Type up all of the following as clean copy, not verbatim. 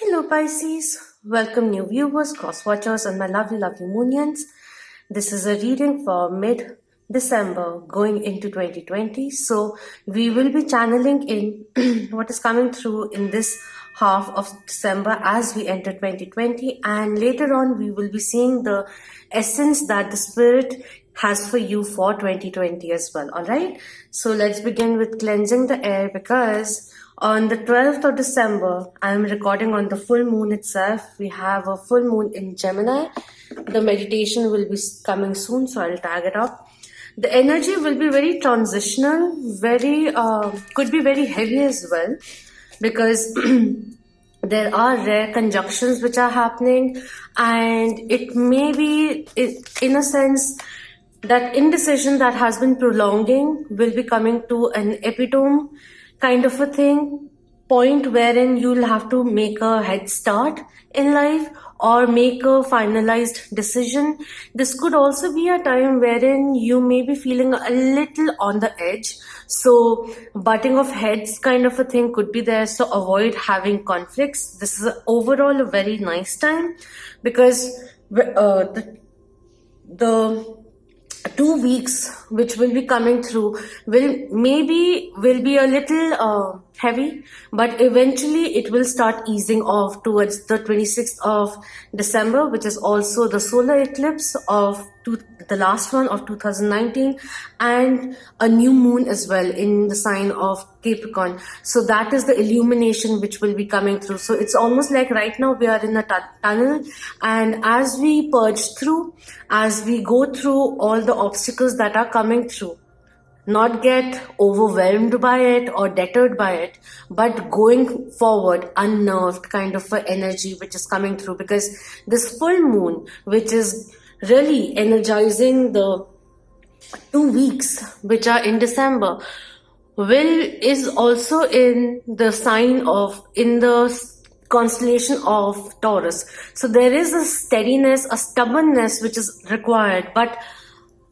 Hello Pisces, welcome new viewers, cross watchers and my lovely moonians. This is a reading for mid-December going into 2020. So we will be channeling in what is coming through in this half of December as we enter 2020, and later on we will be seeing the essence that the spirit has for you for 2020 as well. Alright, so let's begin with cleansing the air, because on the 12th of December, I am recording on the full moon itself. We have a full moon in Gemini. The meditation will be coming soon, so I'll tag it up. The energy will be very transitional, could be very heavy as well, because there are rare conjunctions which are happening, and it may be, in a sense, that indecision that has been prolonging will be coming to an epitome kind of a thing, point wherein you'll have to make a head start in life or make a finalized decision. This could also be a time wherein you may be feeling a little on the edge. So butting of heads kind of a thing could be there. So avoid having conflicts. This is overall a very nice time, because the 2 weeks which will be coming through will be a little heavy, but eventually it will start easing off towards the 26th of December, which is also the solar eclipse of the last one of 2019, and a new moon as well in the sign of Capricorn. So that is the illumination which will be coming through. So it's almost like right now we are in a tunnel, and as we purge through, as we go through all the obstacles that are coming through, not get overwhelmed by it or deterred by it, but going forward unnerved kind of an energy which is coming through, because this full moon, which is really energizing the 2 weeks which are in December, is also in the constellation of Taurus. So there is a steadiness, a stubbornness which is required, but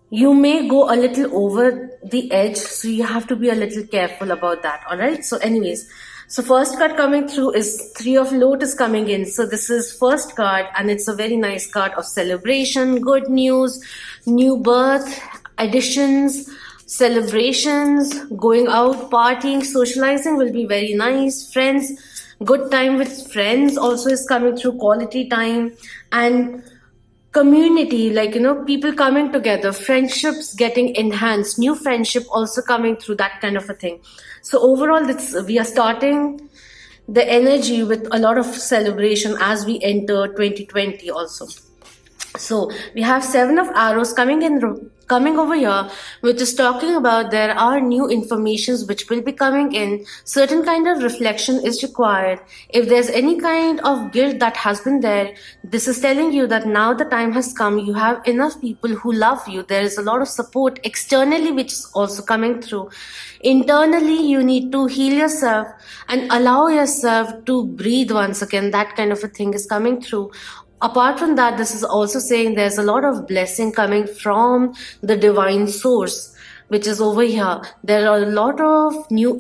you may go a little over the edge, so you have to be a little careful about that. All right, so anyways, so first card coming through is Three of Lotus coming in. So this is first card, and it's a very nice card of celebration, good news, new birth, additions, celebrations, going out, partying, socializing will be very nice. Friends, good time with friends also is coming through, quality time, and community, people coming together, friendships getting enhanced, new friendship also coming through, that kind of a thing. So overall, we are starting the energy with a lot of celebration as we enter 2020 also. So we have Seven of Arrows coming over here, which is talking about there are new informations which will be coming in. Certain kind of reflection is required. If there's any kind of guilt that has been there, this is telling you that now the time has come. You have enough people who love you. There is a lot of support externally which is also coming through. Internally, you need to heal yourself and allow yourself to breathe once again. That kind of a thing is coming through. Apart from that, this is also saying there's a lot of blessing coming from the divine source, which is over here. There are a lot of new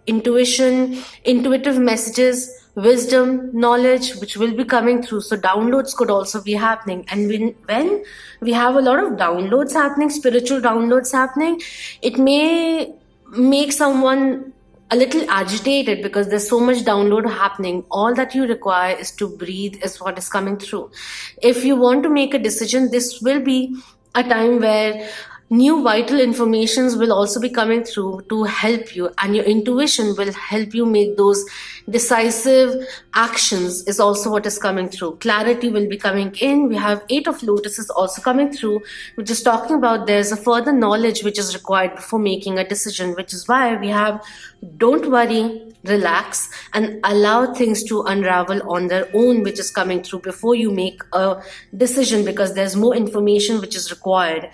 intuitive messages, wisdom, knowledge, which will be coming through. So downloads could also be happening. And when we have a lot of downloads happening, spiritual downloads happening, it may make someone a little agitated because there's so much download happening. All that you require is to breathe, is what is coming through. If you want to make a decision, this will be a time where new vital informations will also be coming through to help you, and your intuition will help you make those decisive actions, is also what is coming through. Clarity will be coming in. We have Eight of Lotuses also coming through, which is talking about there's a further knowledge which is required before making a decision, which is why we have don't worry, relax, and allow things to unravel on their own, which is coming through before you make a decision, because there's more information which is required.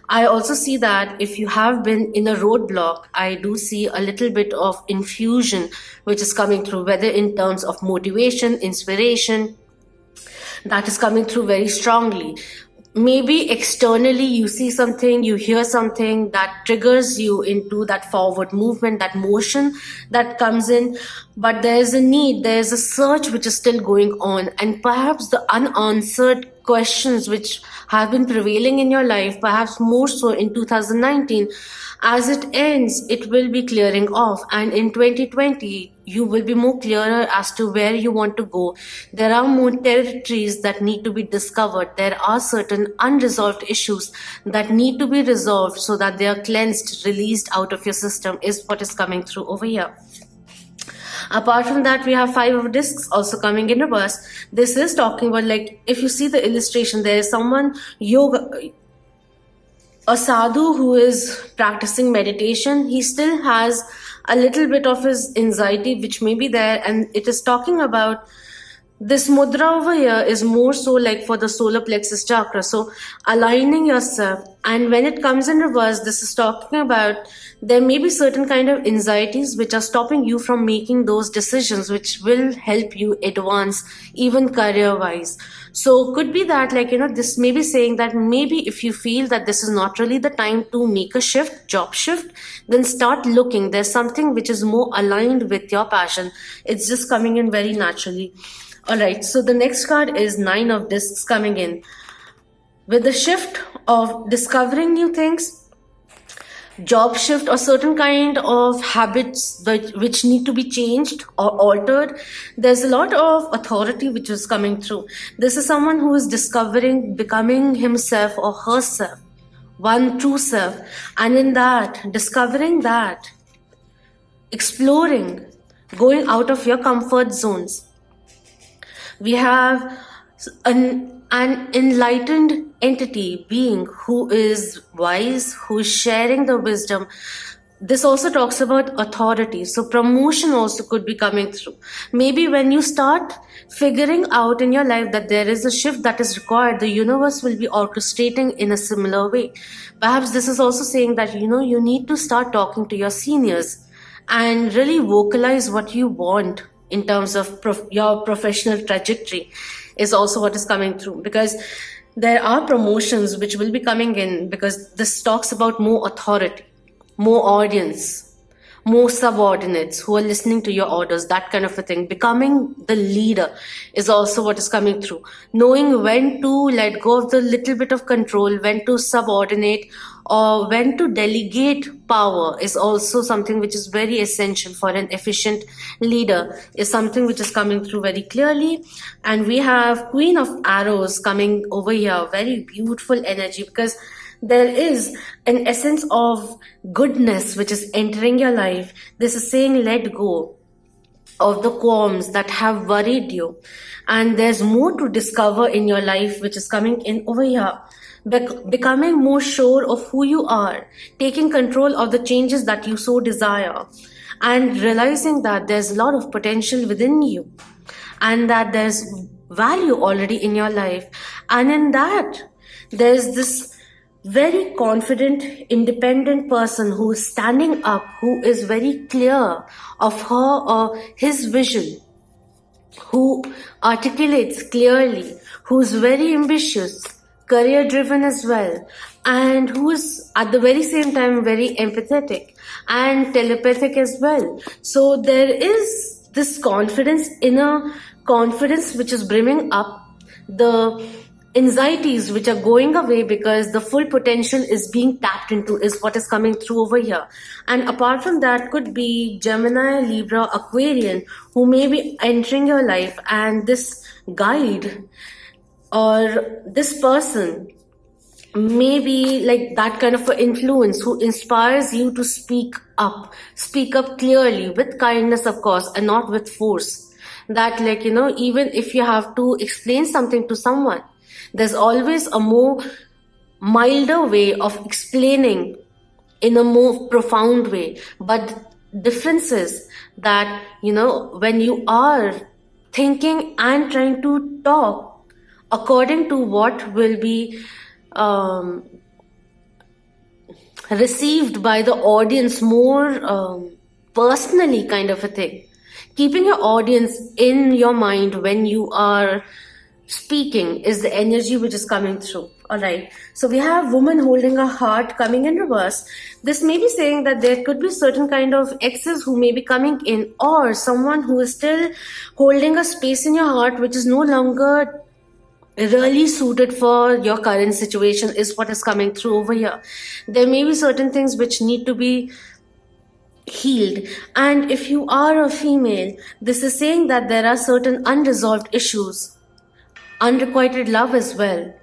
I also see that if you have been in a roadblock, I do see a little bit of infusion which is coming through, whether in terms of motivation, inspiration, that is coming through very strongly. maybe externally you see something, you hear something that triggers you into that forward movement, that motion that comes in, but there's a need, there's a search which is still going on, and perhaps the unanswered questions which have been prevailing in your life, perhaps more so in 2019, as it ends, it will be clearing off, and in 2020, you will be more clearer as to where you want to go. There are more territories that need to be discovered. There are certain unresolved issues that need to be resolved so that they are cleansed, released out of your system, is what is coming through over here. Apart from that, we have 5 of discs also coming in reverse. This is talking about, like, if you see the illustration, there is someone, a sadhu who is practicing meditation. He still has a little bit of his anxiety which may be there, and it is talking about this mudra over here is more so like for the solar plexus chakra, so aligning yourself. And when it comes in reverse, this is talking about there may be certain kind of anxieties which are stopping you from making those decisions which will help you advance even career wise. So could be that, like, this may be saying that maybe if you feel that this is not really the time to make a shift, job shift, then start looking. There's something which is more aligned with your passion. It's just coming in very naturally. Alright, so the next card is 9 of discs coming in. With the shift of discovering new things, job shift, or certain kind of habits which need to be changed or altered, there's a lot of authority which is coming through. This is someone who is discovering, becoming himself or herself, one true self. And in that, discovering that, exploring, going out of your comfort zones, we have an enlightened entity, being who is wise, who is sharing the wisdom. This also talks about authority. So promotion also could be coming through. Maybe when you start figuring out in your life that there is a shift that is required, the universe will be orchestrating in a similar way. Perhaps this is also saying that, you need to start talking to your seniors and really vocalize what you want in terms of your professional trajectory, is also what is coming through, because there are promotions which will be coming in, because this talks about more authority, more audience, more subordinates who are listening to your orders, that kind of a thing. Becoming the leader is also what is coming through. Knowing when to let go of the little bit of control, when to subordinate, or when to delegate power is also something which is very essential for an efficient leader, is something which is coming through very clearly. And we have Queen of Arrows coming over here, very beautiful energy, because there is an essence of goodness which is entering your life. This is saying let go of the qualms that have worried you, and there's more to discover in your life which is coming in over here. Becoming more sure of who you are, taking control of the changes that you so desire, and realizing that there's a lot of potential within you, and that there's value already in your life. And in that, there's this very confident, independent person who is standing up, who is very clear of her or his vision, who articulates clearly, who's very ambitious, career driven as well, and who is at the very same time very empathetic and telepathic as well. So there is this confidence, inner confidence, which is brimming up. The anxieties which are going away because the full potential is being tapped into, is what is coming through over here. And apart from that, could be Gemini, Libra, Aquarian, who may be entering your life, and this guide or this person may be like that kind of an influence who inspires you to speak up clearly, with kindness, of course, and not with force. That, like, even if you have to explain something to someone, there's always a more milder way of explaining in a more profound way. But difference is that, when you are thinking and trying to talk according to what will be received by the audience more personally, kind of a thing. Keeping your audience in your mind when you are speaking is the energy which is coming through. All right. So we have woman holding a heart coming in reverse. This may be saying that there could be certain kind of exes who may be coming in, or someone who is still holding a space in your heart which is no longer really suited for your current situation is what is coming through over here. There may be certain things which need to be healed. And if you are a female, this is saying that there are certain unresolved issues, unrequited love as well,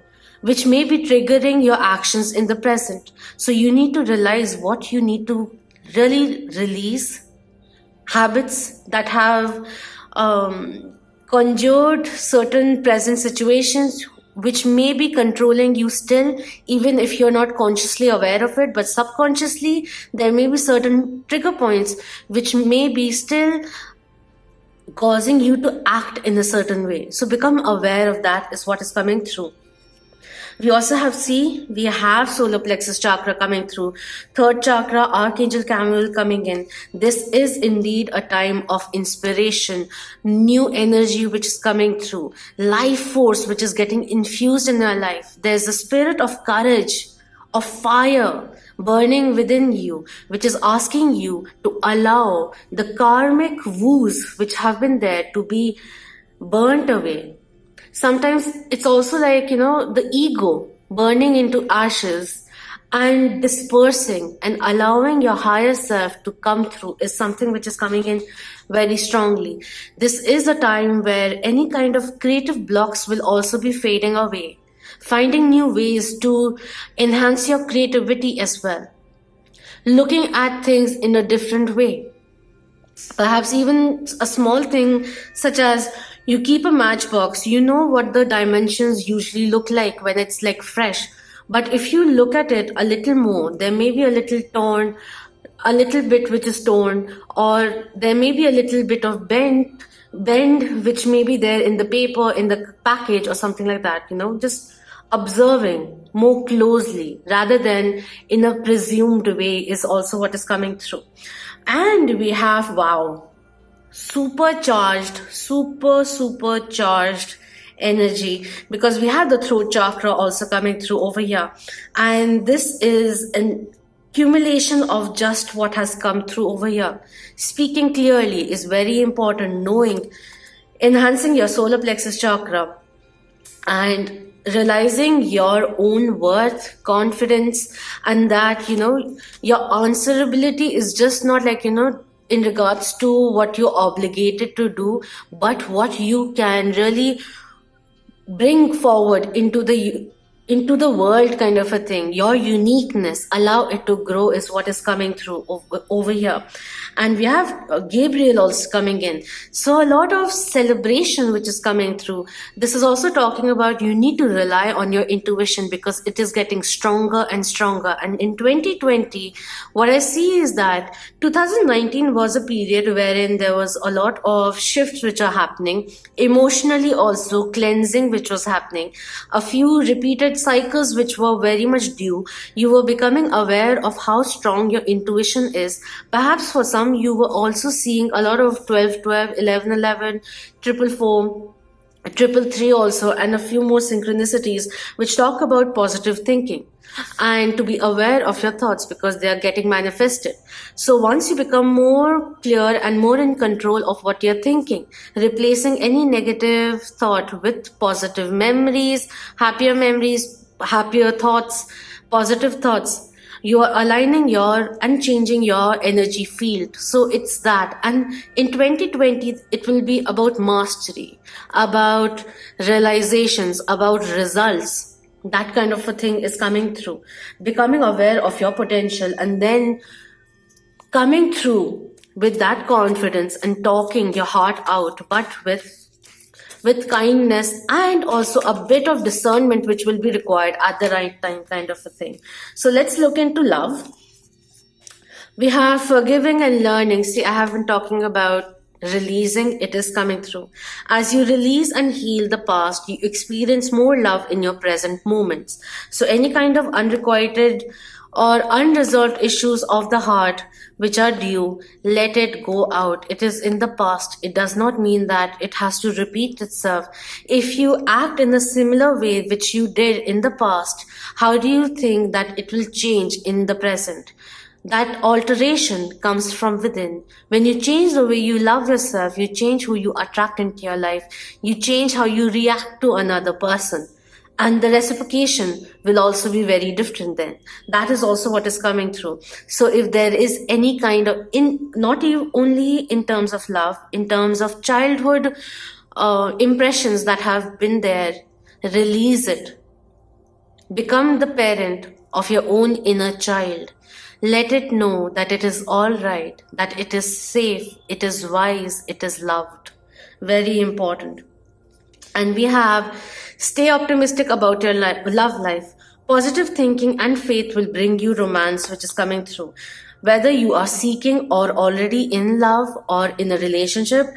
which may be triggering your actions in the present. So you need to realize what you need to really release, habits that have conjured certain present situations which may be controlling you still, even if you're not consciously aware of it, but subconsciously there may be certain trigger points which may be still causing you to act in a certain way. So become aware of that is what is coming through. We also have we have solar plexus chakra coming through, third chakra, Archangel Chamuel coming in. This is indeed a time of inspiration, new energy which is coming through, life force which is getting infused in your life. There's a spirit of courage, of fire burning within you, which is asking you to allow the karmic wounds which have been there to be burnt away. Sometimes it's also like, the ego burning into ashes and dispersing and allowing your higher self to come through is something which is coming in very strongly. This is a time where any kind of creative blocks will also be fading away, finding new ways to enhance your creativity as well, looking at things in a different way. Perhaps even a small thing such as you keep a matchbox, you know what the dimensions usually look like when it's like fresh. But if you look at it a little more, there may be a little torn, a little bit which is torn, or there may be a little bit of bend which may be there in the paper, in the package or something like that, just observing more closely rather than in a presumed way is also what is coming through. And we have, supercharged energy, because we have the throat chakra also coming through over here. And this is an accumulation of just what has come through over here. Speaking clearly is very important, knowing, enhancing your solar plexus chakra and realizing your own worth, confidence, and that, your answerability is just not like, in regards to what you're obligated to do, but what you can really bring forward into the world kind of a thing. Your uniqueness, allow it to grow is what is coming through over here. And we have Gabriel also coming in. So a lot of celebration which is coming through. This is also talking about you need to rely on your intuition because it is getting stronger and stronger. And in 2020, what I see is that 2019 was a period wherein there was a lot of shifts which are happening. Emotionally also cleansing which was happening. A few repeated cycles which were very much due. You were becoming aware of how strong your intuition is. Perhaps for some you were also seeing a lot of 12-12, 11-11, 444, 333 also, and a few more synchronicities which talk about positive thinking and to be aware of your thoughts because they are getting manifested. So once you become more clear and more in control of what you're thinking, replacing any negative thought with positive memories, happier thoughts, positive thoughts, you are aligning and changing your energy field. So it's that. And in 2020, it will be about mastery, about realizations, about results. That kind of a thing is coming through. Becoming aware of your potential and then coming through with that confidence and talking your heart out, but with kindness and also a bit of discernment which will be required at the right time kind of a thing. So let's look into love. We have forgiving and learning. See, I have been talking about releasing. It is coming through. As you release and heal the past, you experience more love in your present moments. So any kind of unrequited or unresolved issues of the heart which are due, let it go out. It is in the past. It does not mean that it has to repeat itself. If you act in a similar way which you did in the past, how do you think that it will change in the present? That alteration comes from within. When you change the way you love yourself, you change who you attract into your life, you change how you react to another person. And the reciprocation will also be very different then. That is also what is coming through. So if there is any kind of, not even only in terms of love, in terms of childhood impressions that have been there, release it. Become the parent of your own inner child. Let it know that it is all right, that it is safe, it is wise, it is loved. Very important. And we have stay optimistic about your love life. Positive thinking and faith will bring you romance, which is coming through. Whether you are seeking or already in love or in a relationship,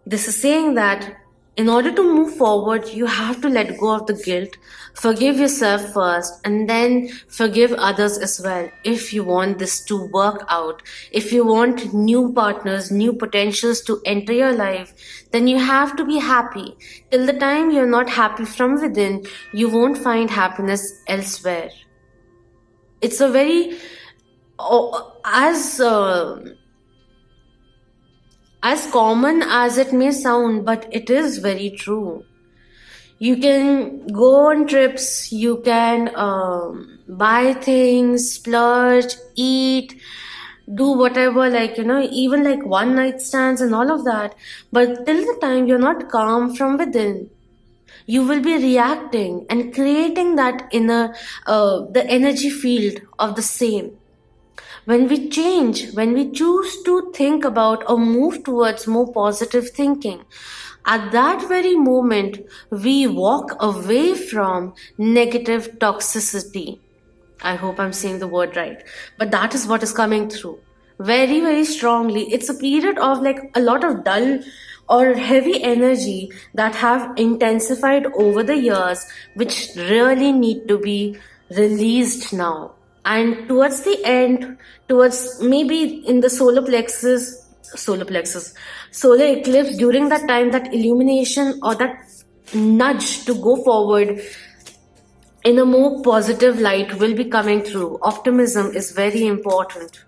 this is saying that in order to move forward, you have to let go of the guilt, forgive yourself first, and then forgive others as well. If you want this to work out, if you want new partners, new potentials to enter your life, then you have to be happy. Till the time you're not happy from within, you won't find happiness elsewhere. It's a very, as common as it may sound, but it is very true. You can go on trips, you can buy things, splurge, eat, do whatever, like, even like one night stands and all of that. But till the time you're not calm from within, you will be reacting and creating that inner, the energy field of the same. When we change, when we choose to think about or move towards more positive thinking, at that very moment, we walk away from negative toxicity. I hope I'm saying the word right. But that is what is coming through. Very, very strongly. It's a period of like a lot of dull or heavy energy that have intensified over the years, which really need to be released now. And towards the end, towards maybe in the solar eclipse, during that time, that illumination or that nudge to go forward in a more positive light will be coming through. Optimism is very important.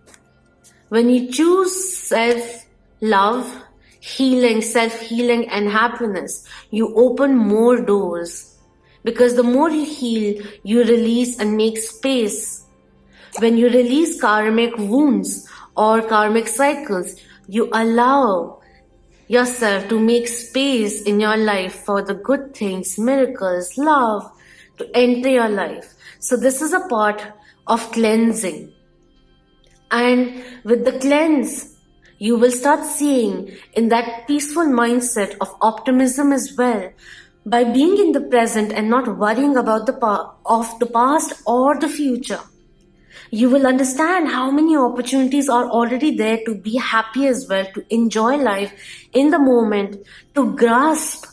When you choose self-love, healing, self-healing and happiness, you open more doors. Because the more you heal, you release and make space. When you release karmic wounds or karmic cycles, you allow yourself to make space in your life for the good things, miracles, love to enter your life. So this is a part of cleansing. And with the cleanse, you will start seeing in that peaceful mindset of optimism as well. By being in the present and not worrying about the past or the future, you will understand how many opportunities are already there to be happy as well, to enjoy life in the moment, to grasp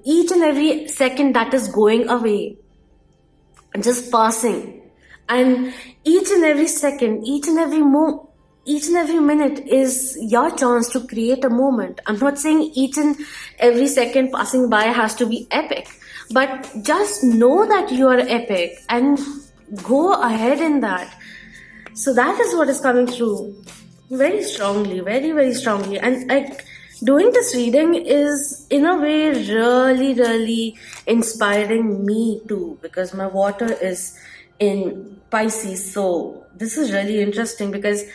each and every second that is going away, just passing. And each and every second, each and every minute is your chance to create a moment. I'm not saying each and every second passing by has to be epic, but just know that you are epic and go ahead in that. So that is what is coming through very strongly, very, very strongly. And like doing this reading is in a way really, really inspiring me too, because my water is in Pisces. So this is really interesting because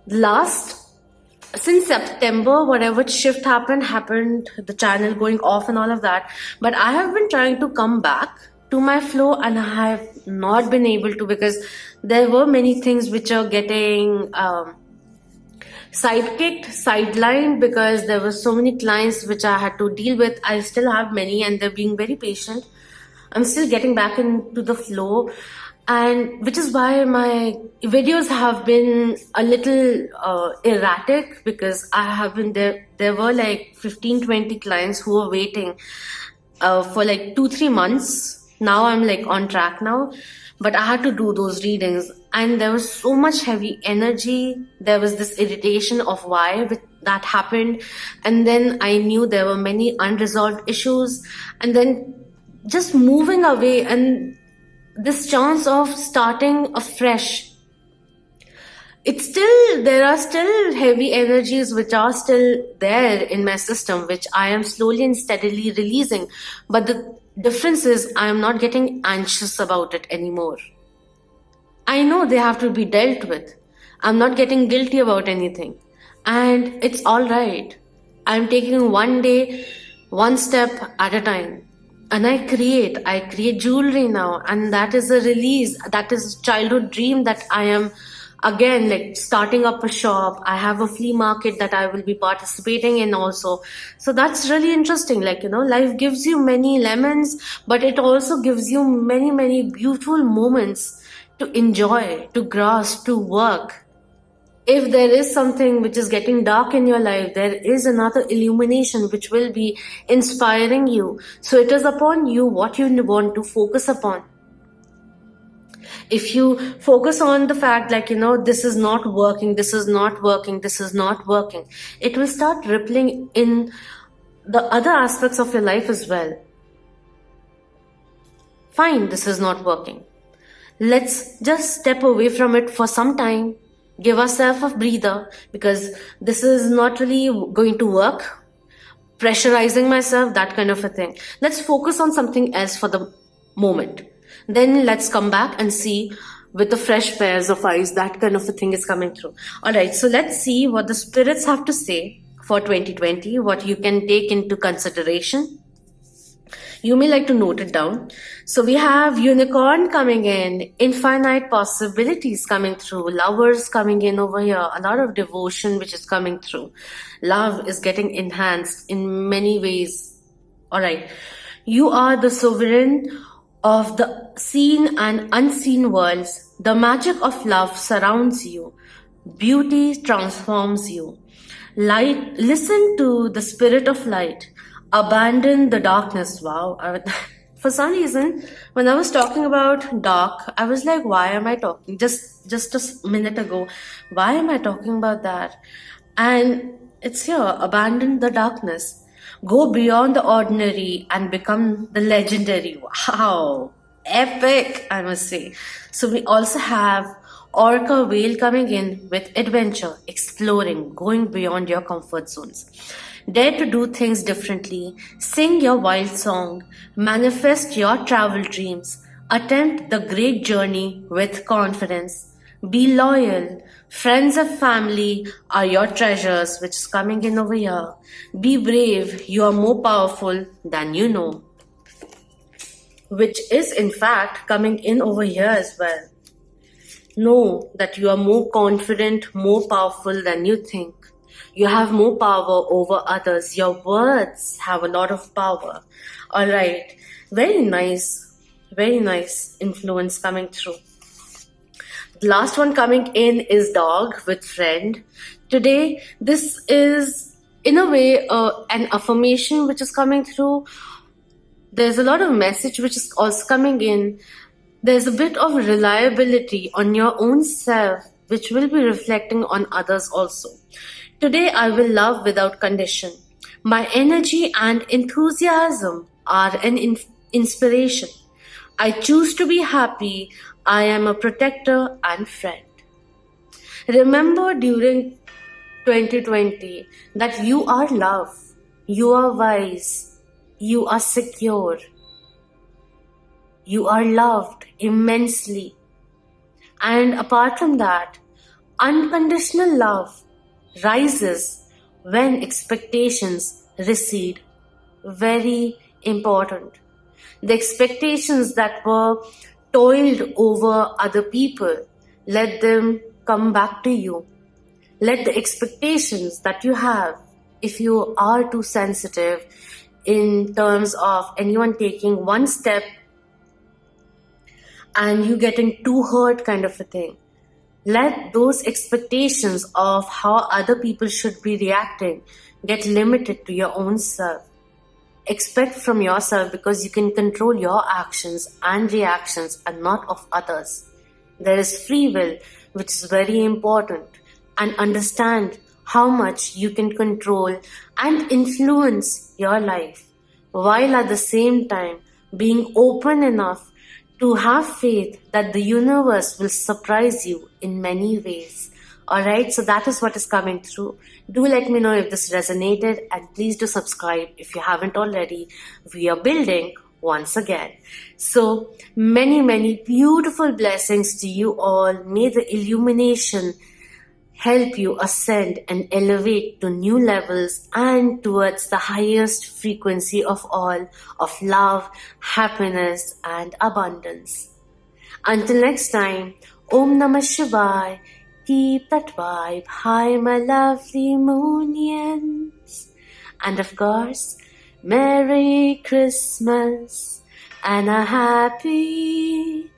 since September, whatever shift happened, the channel going off and all of that. But I have been trying to come back to my flow and I have not been able to, because there were many things which are getting sidelined, because there were so many clients which I had to deal with. I still have many and they're being very patient. I'm still getting back into the flow, and which is why my videos have been a little erratic, because I have been there were like 15-20 clients who were waiting for like 2-3 months. Now I'm like on track now, but I had to do those readings and there was so much heavy energy. There was this irritation of why that happened, and then I knew there were many unresolved issues, and then just moving away and this chance of starting afresh. It's still, there are still heavy energies which are still there in my system, which I am slowly and steadily releasing. But the difference is I am not getting anxious about it anymore. I know they have to be dealt with. I'm not getting guilty about anything. And it's all right. I'm taking one day, one step at a time. And I create jewelry now. And that is a release. That is a childhood dream that I am, again, like starting up a shop. I have a flea market that I will be participating in also. So that's really interesting. Like, life gives you many lemons, but it also gives you many, many beautiful moments to enjoy, to grasp, to work. If there is something which is getting dark in your life, there is another illumination which will be inspiring you. So it is upon you what you want to focus upon. If you focus on the fact like, this is not working, this is not working, this is not working, it will start rippling in the other aspects of your life as well. Fine, this is not working. Let's just step away from it for some time. Give ourselves a breather, because this is not really going to work. Pressurizing myself, that kind of a thing. Let's focus on something else for the moment. Then let's come back and see with the fresh pairs of eyes, that kind of a thing is coming through. Alright, so let's see what the spirits have to say for 2020, what you can take into consideration. You may like to note it down. So we have unicorn coming in, infinite possibilities coming through, lovers coming in over here, a lot of devotion which is coming through. Love is getting enhanced in many ways. Alright, you are the sovereign of the seen and unseen worlds. The magic of love surrounds you. Beauty transforms you. Light, listen to the spirit of light. Abandon the darkness. Wow. For some reason, when I was talking about dark, I was like, why am I talking? Just a minute ago, why am I talking about that? And it's here, abandon the darkness. Go beyond the ordinary and become the legendary. Wow. Epic, I must say. So we also have orca whale coming in with adventure, exploring, going beyond your comfort zones. Dare to do things differently, sing your wild song, manifest your travel dreams, attempt the great journey with confidence, be loyal, friends and family are your treasures, which is coming in over here. Be brave, you are more powerful than you know, which is in fact coming in over here as well. Know that you are more confident, more powerful than you think. You have more power over others. Your words have a lot of power. All right. Very nice influence coming through. The last one coming in is dog with friend. Today, this is in a way an affirmation which is coming through. There's a lot of message which is also coming in. There's a bit of reliability on your own self, which will be reflecting on others also. Today I will love without condition. My energy and enthusiasm are an inspiration. I choose to be happy. I am a protector and friend. Remember during 2020 that you are love, you are wise, you are secure, you are loved immensely. And apart from that, unconditional love rises when expectations recede. Very important. The expectations that were toiled over other people, let them come back to you. Let the expectations that you have, if you are too sensitive in terms of anyone taking one step and you getting too hurt kind of a thing, let those expectations of how other people should be reacting get limited to your own self. Expect from yourself, because you can control your actions and reactions and not of others. There is free will, which is very important, and understand how much you can control and influence your life, while at the same time being open enough to have faith that the universe will surprise you in many ways. Alright, so that is what is coming through. Do let me know if this resonated, and please do subscribe if you haven't already. We are building once again. So many beautiful blessings to you all. May the illumination help you ascend and elevate to new levels and towards the highest frequency of all, of love, happiness, and abundance. Until next time, Om Namah Shivaya. Keep that vibe high, my lovely moonians. And of course, Merry Christmas and a Happy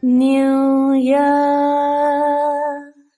New Year.